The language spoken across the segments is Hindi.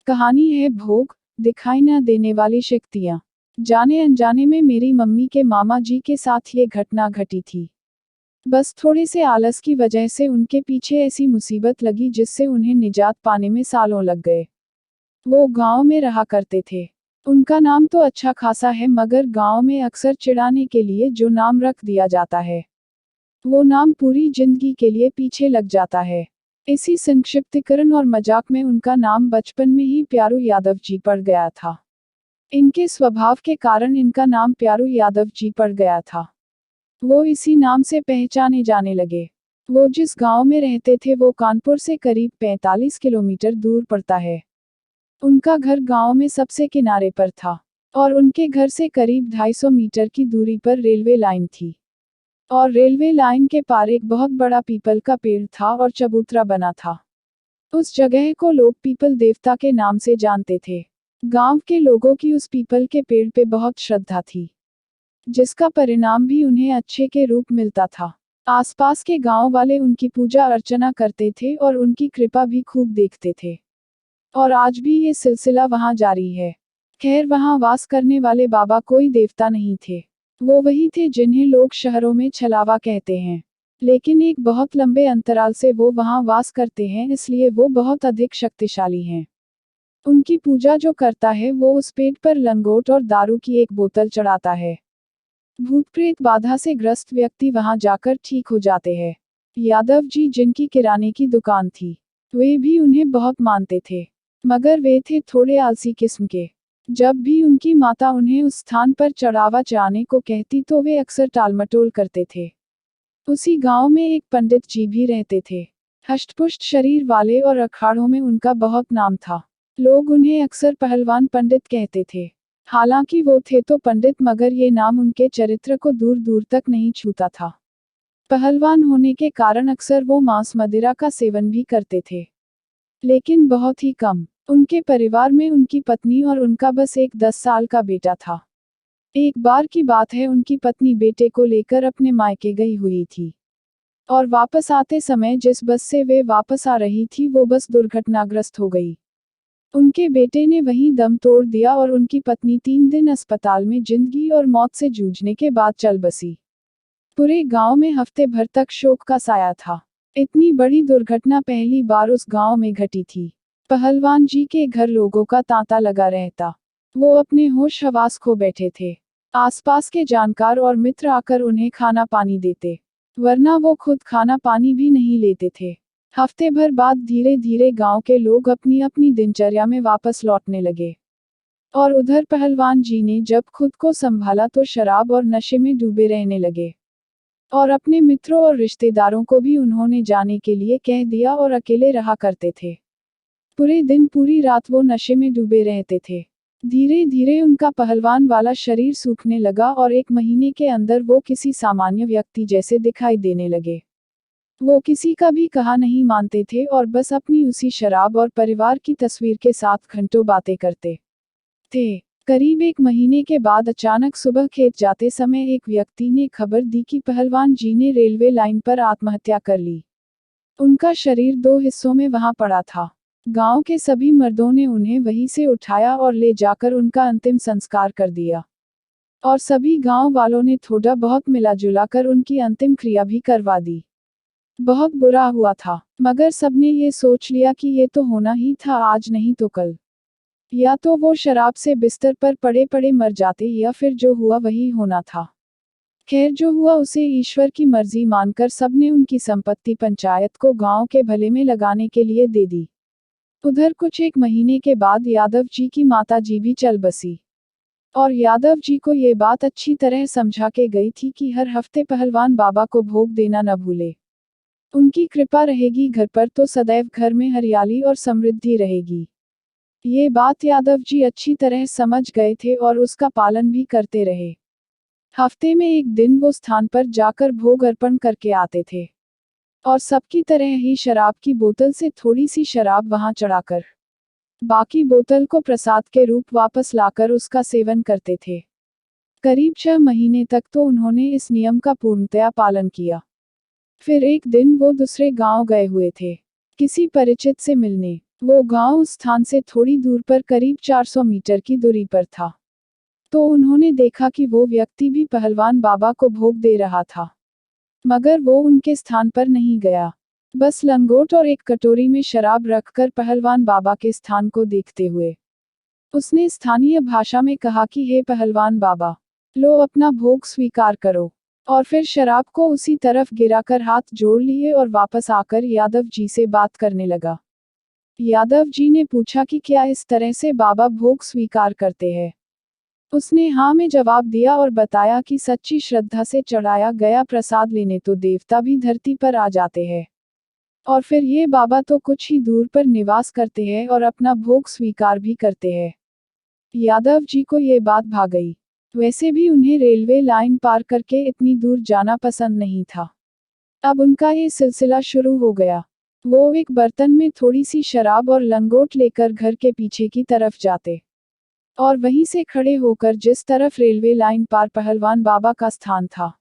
कहानी है भोग, दिखाई न देने वाली शक्तियाँ। जाने अनजाने में मेरी मम्मी के मामा जी के साथ ये घटना घटी थी। बस थोड़े से आलस की वजह से उनके पीछे ऐसी मुसीबत लगी जिससे उन्हें निजात पाने में सालों लग गए। वो गांव में रहा करते थे। उनका नाम तो अच्छा खासा है, मगर गांव में अक्सर चिढ़ाने के लिए जो नाम रख दिया जाता है, वो नाम पूरी जिंदगी के लिए पीछे लग जाता है। इसी संक्षिप्तीकरण और मजाक में उनका नाम बचपन में ही प्यारू यादव जी पड़ गया था। इनके स्वभाव के कारण इनका नाम प्यारू यादव जी पड़ गया था। वो इसी नाम से पहचाने जाने लगे। वो जिस गांव में रहते थे वो कानपुर से करीब 45 किलोमीटर दूर पड़ता है। उनका घर गांव में सबसे किनारे पर था और उनके घर से करीब 250 मीटर की दूरी पर रेलवे लाइन थी। और रेलवे लाइन के पार एक बहुत बड़ा पीपल का पेड़ था और चबूतरा बना था। उस जगह को लोग पीपल देवता के नाम से जानते थे। गांव के लोगों की उस पीपल के पेड़ पे बहुत श्रद्धा थी, जिसका परिणाम भी उन्हें अच्छे के रूप मिलता था। आसपास के गांव वाले उनकी पूजा अर्चना करते थे और उनकी कृपा भी खूब देखते थे। और आज भी ये सिलसिला वहां जारी है। खैर, वहां वास करने वाले बाबा कोई देवता नहीं थे। वो वही थे जिन्हें लोग शहरों में छलावा कहते हैं। लेकिन एक बहुत लंबे अंतराल से वो वहां वास करते हैं, इसलिए वो बहुत अधिक शक्तिशाली हैं। उनकी पूजा जो करता है वो उस पेड़ पर लंगोट और दारू की एक बोतल चढ़ाता है। भूत प्रेत बाधा से ग्रस्त व्यक्ति वहां जाकर ठीक हो जाते हैं। यादव जी, जिनकी किराने की दुकान थी, वे भी उन्हें बहुत मानते थे, मगर वे थे थोड़े आलसी किस्म के। जब भी उनकी माता उन्हें उस स्थान पर चढ़ावा जाने को कहती तो वे अक्सर टालमटोल करते थे। उसी गांव में एक पंडित जी भी रहते थे, हष्टपुष्ट शरीर वाले, और अखाड़ों में उनका बहुत नाम था। लोग उन्हें अक्सर पहलवान पंडित कहते थे। हालांकि वो थे तो पंडित, मगर ये नाम उनके चरित्र को दूर दूर तक नहीं छूता था। पहलवान होने के कारण अक्सर वो मांस मदिरा का सेवन भी करते थे, लेकिन बहुत ही कम। उनके परिवार में उनकी पत्नी और उनका बस एक 10 साल का बेटा था। एक बार की बात है, उनकी पत्नी बेटे को लेकर अपने मायके गई हुई थी और वापस आते समय जिस बस से वे वापस आ रही थी वो बस दुर्घटनाग्रस्त हो गई। उनके बेटे ने वहीं दम तोड़ दिया और उनकी पत्नी 3 दिन अस्पताल में जिंदगी और मौत से जूझने के बाद चल बसी। पूरे गांव में हफ्ते भर तक शोक का साया था। इतनी बड़ी दुर्घटना पहली बार उस गांव में घटी थी। पहलवान जी के घर लोगों का तांता लगा रहता। वो अपने होश हवास खो बैठे थे। आसपास के जानकार और मित्र आकर उन्हें खाना पानी देते, वरना वो खुद खाना पानी भी नहीं लेते थे। हफ्ते भर बाद धीरे धीरे गांव के लोग अपनी अपनी दिनचर्या में वापस लौटने लगे। और उधर पहलवान जी ने जब खुद को संभाला तो शराब और नशे में डूबे रहने लगे। और अपने मित्रों और रिश्तेदारों को भी उन्होंने जाने के लिए कह दिया और अकेले रहा करते थे। पूरे दिन पूरी रात वो नशे में डूबे रहते थे। धीरे धीरे उनका पहलवान वाला शरीर सूखने लगा और 1 महीने के अंदर वो किसी सामान्य व्यक्ति जैसे दिखाई देने लगे। वो किसी का भी कहा नहीं मानते थे और बस अपनी उसी शराब और परिवार की तस्वीर के साथ घंटों बातें करते थे। करीब 1 महीने के बाद अचानक सुबह खेत जाते समय एक व्यक्ति ने खबर दी कि पहलवान जी ने रेलवे लाइन पर आत्महत्या कर ली। उनका शरीर 2 हिस्सों में वहां पड़ा था। गांव के सभी मर्दों ने उन्हें वहीं से उठाया और ले जाकर उनका अंतिम संस्कार कर दिया। और सभी गांव वालों ने थोड़ा बहुत मिला जुला कर उनकी अंतिम क्रिया भी करवा दी। बहुत बुरा हुआ था, मगर सबने ये सोच लिया कि ये तो होना ही था, आज नहीं तो कल। या तो वो शराब से बिस्तर पर पड़े पड़े मर जाते या फिर जो हुआ वही होना था। खैर, जो हुआ उसे ईश्वर की मर्जी मानकर सबने उनकी संपत्ति पंचायत को गांव के भले में लगाने के लिए दे दी। उधर कुछ 1 महीने के बाद यादव जी की माता जी भी चल बसी। और यादव जी को ये बात अच्छी तरह समझा के गई थी कि हर हफ्ते पहलवान बाबा को भोग देना न भूले। उनकी कृपा रहेगी घर पर तो सदैव घर में हरियाली और समृद्धि रहेगी। ये बात यादव जी अच्छी तरह समझ गए थे और उसका पालन भी करते रहे। हफ्ते में एक दिन वो स्थान पर जाकर भोग अर्पण करके आते थे और सबकी तरह ही शराब की बोतल से थोड़ी सी शराब वहां चढ़ाकर बाकी बोतल को प्रसाद के रूप वापस लाकर उसका सेवन करते थे। करीब 6 महीने तक तो उन्होंने इस नियम का पूर्णतया पालन किया। फिर एक दिन वो दूसरे गांव गए हुए थे, किसी परिचित से मिलने। वो गांव उस स्थान से थोड़ी दूर पर करीब 400 मीटर की दूरी पर था। तो उन्होंने देखा कि वो व्यक्ति भी पहलवान बाबा को भोग दे रहा था। मगर वो उनके स्थान पर नहीं गया। बस लंगोट और एक कटोरी में शराब रखकर पहलवान बाबा के स्थान को देखते हुए उसने स्थानीय भाषा में कहा कि हे पहलवान बाबा, लो अपना भोग स्वीकार करो। और फिर शराब को उसी तरफ गिराकर हाथ जोड़ लिए और वापस आकर यादव जी से बात करने लगा। यादव जी ने पूछा कि क्या इस तरह से बाबा भोग स्वीकार करते हैं। उसने हाँ में जवाब दिया और बताया कि सच्ची श्रद्धा से चढ़ाया गया प्रसाद लेने तो देवता भी धरती पर आ जाते हैं। और फिर ये बाबा तो कुछ ही दूर पर निवास करते हैं और अपना भोग स्वीकार भी करते हैं। यादव जी को ये बात भा गई। वैसे भी उन्हें रेलवे लाइन पार करके इतनी दूर जाना पसंद नहीं था। अब उनका ये सिलसिला शुरू हो गया। वो एक बर्तन में थोड़ी सी शराब और लंगोट लेकर घर के पीछे की तरफ जाते और वहीं से खड़े होकर जिस तरफ रेलवे लाइन पार पहलवान बाबा का स्थान था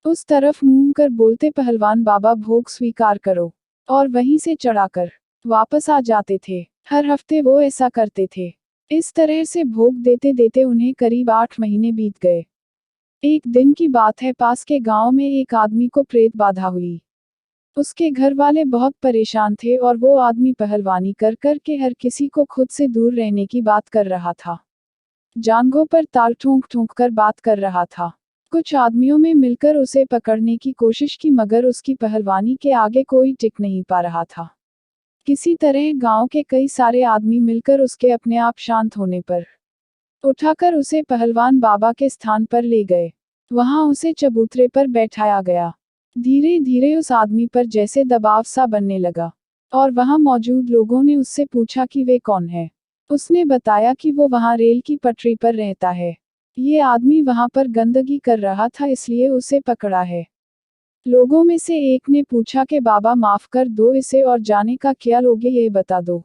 उस तरफ मुंह कर बोलते, पहलवान बाबा भोग स्वीकार करो। और वहीं से चढ़ाकर वापस आ जाते थे। हर हफ्ते वो ऐसा करते थे। इस तरह से भोग देते देते उन्हें करीब 8 महीने बीत गए। एक दिन की बात है, पास के गांव में एक आदमी को प्रेत बाधा हुई। उसके घर वाले बहुत परेशान थे और वो आदमी पहलवानी कर कर के हर किसी को खुद से दूर रहने की बात कर रहा था। जांघों पर ताल ठोंक ठोंक कर बात कर रहा था। कुछ आदमियों में मिलकर उसे पकड़ने की कोशिश की मगर उसकी पहलवानी के आगे कोई टिक नहीं पा रहा था। किसी तरह गांव के कई सारे आदमी मिलकर उसके अपने आप शांत होने पर उठाकर उसे पहलवान बाबा के स्थान पर ले गए। वहां उसे चबूतरे पर बैठाया गया। धीरे धीरे उस आदमी पर जैसे दबाव सा बनने लगा और वहां मौजूद लोगों ने उससे पूछा कि वे कौन है। उसने बताया कि वो वहां रेल की पटरी पर रहता है। ये आदमी वहां पर गंदगी कर रहा था इसलिए उसे पकड़ा है। लोगों में से एक ने पूछा कि बाबा माफ कर दो इसे और जाने का क्या लोगे ये बता दो।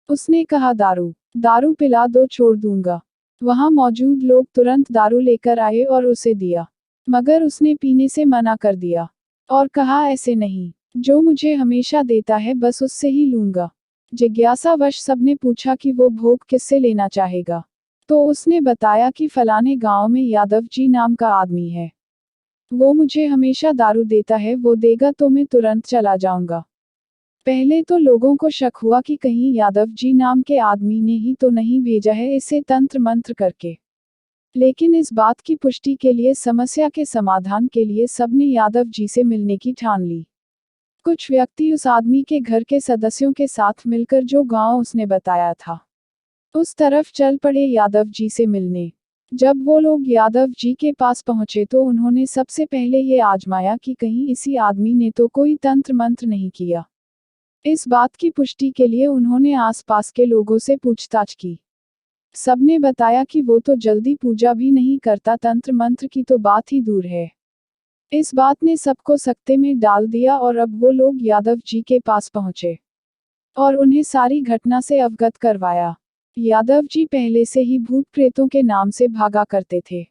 उसने कहा दारू। दारू पिला दो छोड़ दूंगा। वहां मौजूद लोग तुरंत दारू लेकर आए और उसे दिया। मगर उसने पीने से मना कर दिया और कहा ऐसे नहीं, जो मुझे हमेशा देता है बस उससे ही लूंगा। जिज्ञासावश सबने पूछा कि वो भोग किससे लेना चाहेगा। तो उसने बताया कि फलाने गांव में यादव जी नाम का आदमी है। वो मुझे हमेशा दारू देता है, वो देगा तो मैं तुरंत चला जाऊंगा। पहले तो लोगों को शक हुआ कि कहीं यादव जी नाम के आदमी ने ही तो नहीं भेजा है इसे तंत्र मंत्र करके। लेकिन इस बात की पुष्टि के लिए समस्या के समाधान के लिए सबने यादव जी से मिलने की ठान ली। कुछ व्यक्ति उस आदमी के घर के सदस्यों के साथ मिलकर जो गांव उसने बताया था उस तरफ चल पड़े यादव जी से मिलने। जब वो लोग यादव जी के पास पहुंचे तो उन्होंने सबसे पहले ये आजमाया कि कहीं इसी आदमी ने तो कोई तंत्र मंत्र नहीं किया। इस बात की पुष्टि के लिए उन्होंने आसपास के लोगों से पूछताछ की। सबने बताया कि वो तो जल्दी पूजा भी नहीं करता, तंत्र मंत्र की तो बात ही दूर है। इस बात ने सबको सकते में डाल दिया और अब वो लोग यादव जी के पास पहुंचे और उन्हें सारी घटना से अवगत करवाया। यादव जी पहले से ही भूत प्रेतों के नाम से भागा करते थे।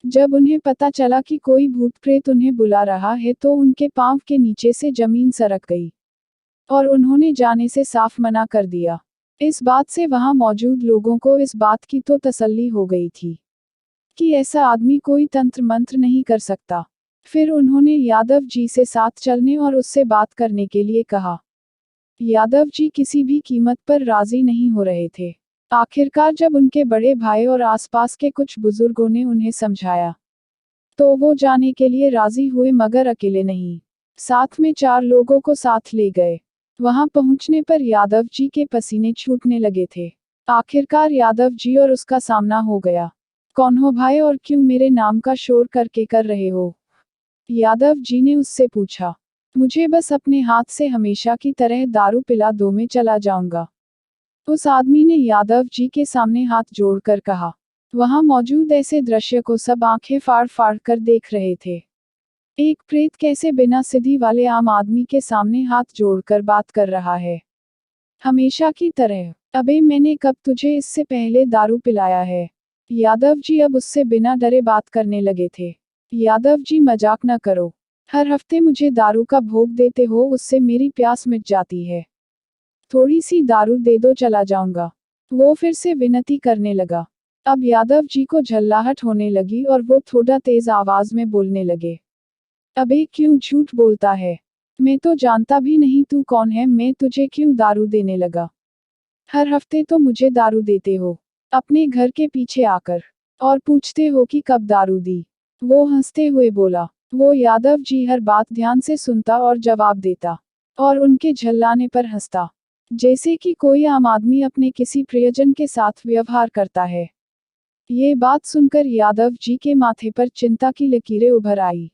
जब उन्हें पता चला कि कोई भूत प्रेत उन्हें बुला रहा है तो उनके पांव के नीचे से जमीन सरक गई और उन्होंने जाने से साफ मना कर दिया। इस बात से वहां मौजूद लोगों को इस बात की तो तसल्ली हो गई थी कि ऐसा आदमी कोई तंत्र मंत्र नहीं कर सकता। फिर उन्होंने यादव जी से साथ चलने और उससे बात करने के लिए कहा। यादव जी किसी भी कीमत पर राजी नहीं हो रहे थे। आखिरकार जब उनके बड़े भाई और आसपास के कुछ बुजुर्गों ने उन्हें समझाया तो वो जाने के लिए राजी हुए मगर अकेले नहीं, साथ में 4 लोगों को साथ ले गए। वहां पहुंचने पर यादव जी के पसीने छूटने लगे थे। आखिरकार यादव जी और उसका सामना हो गया। कौन हो भाई और क्यों मेरे नाम का शोर करके कर रहे हो? यादव जी ने उससे पूछा। मुझे बस अपने हाथ से हमेशा की तरह दारू पिला दो, मैं चला जाऊंगा। उस आदमी ने यादव जी के सामने हाथ जोड़कर कहा। वहां मौजूद ऐसे दृश्य को सब आंखें फाड़ फाड़ कर देख रहे थे। एक प्रेत कैसे बिना सिद्धि वाले आम आदमी के सामने हाथ जोड़कर बात कर रहा है। हमेशा की तरह, अबे मैंने कब तुझे इससे पहले दारू पिलाया है? यादव जी अब उससे बिना डरे बात करने लगे थे। यादव जी मजाक न करो, हर हफ्ते मुझे दारू का भोग देते हो, उससे मेरी प्यास मिट जाती है। थोड़ी सी दारू दे दो, चला जाऊंगा। वो फिर से विनती करने लगा। अब यादव जी को झल्लाहट होने लगी और वो थोड़ा तेज आवाज में बोलने लगे। अबे क्यों झूठ बोलता है? मैं तो जानता भी नहीं तू कौन है, मैं तुझे क्यों दारू देने लगा? हर हफ्ते तो मुझे दारू देते हो, अपने घर के पीछे आकर, और पूछते हो कि कब दारू दी। वो हंसते हुए बोला। वो यादव जी हर बात ध्यान से सुनता और जवाब देता, और उनके झल्लाने पर हंसता, जैसे कि कोई आम आदमी अपने किसी प्रियजन के साथ व्यवहार करता है। ये बात सुनकर यादव जी के माथे पर चिंता की लकीरें उभर आई।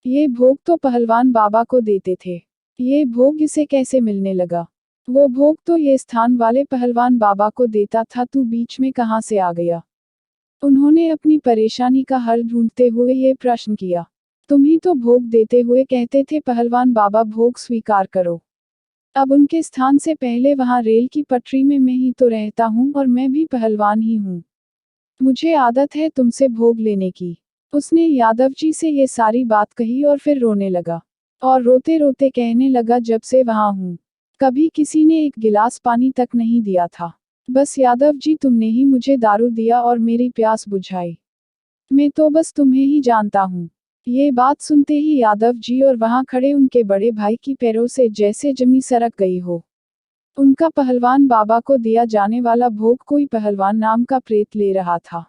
ये भोग तो पहलवान बाबा को देते थे, ये भोग इसे कैसे मिलने लगा? वो भोग तो ये स्थान वाले पहलवान बाबा को देता था, तू बीच में कहाँ से आ गया? उन्होंने अपनी परेशानी का हल ढूंढते हुए ये प्रश्न किया। तुम ही तो भोग देते हुए कहते थे पहलवान बाबा, भोग स्वीकार करो। अब उनके स्थान से पहले वहां रेल की पटरी में मैं ही तो रहता हूँ, और मैं भी पहलवान ही हूँ। मुझे आदत है तुमसे भोग लेने की। उसने यादव जी से ये सारी बात कही और फिर रोने लगा। और रोते रोते कहने लगा, जब से वहां हूँ, कभी किसी ने एक गिलास पानी तक नहीं दिया था। बस यादव जी तुमने ही मुझे दारू दिया और मेरी प्यास बुझाई। मैं तो बस तुम्हें ही जानता हूँ। ये बात सुनते ही यादव जी और वहां खड़े उनके बड़े भाई की पैरों से जैसे जमी सरक गई हो। उनका पहलवान बाबा को दिया जाने वाला भोग कोई पहलवान नाम का प्रेत ले रहा था।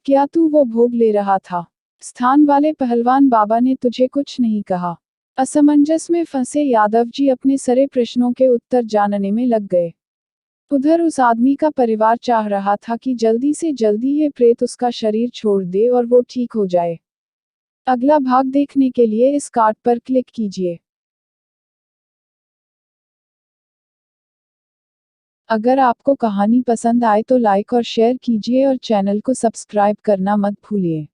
क्या तू वो भोग ले रहा था? स्थान वाले पहलवान बाबा ने तुझे कुछ नहीं कहा? असमंजस में फंसे यादव जी अपने सारे प्रश्नों के उत्तर जानने में लग गए। उधर उस आदमी का परिवार चाह रहा था कि जल्दी से जल्दी ये प्रेत उसका शरीर छोड़ दे और वो ठीक हो जाए। अगला भाग देखने के लिए इस कार्ड पर क्लिक कीजिए। अगर आपको कहानी पसंद आए तो लाइक और शेयर कीजिए और चैनल को सब्सक्राइब करना मत भूलिए।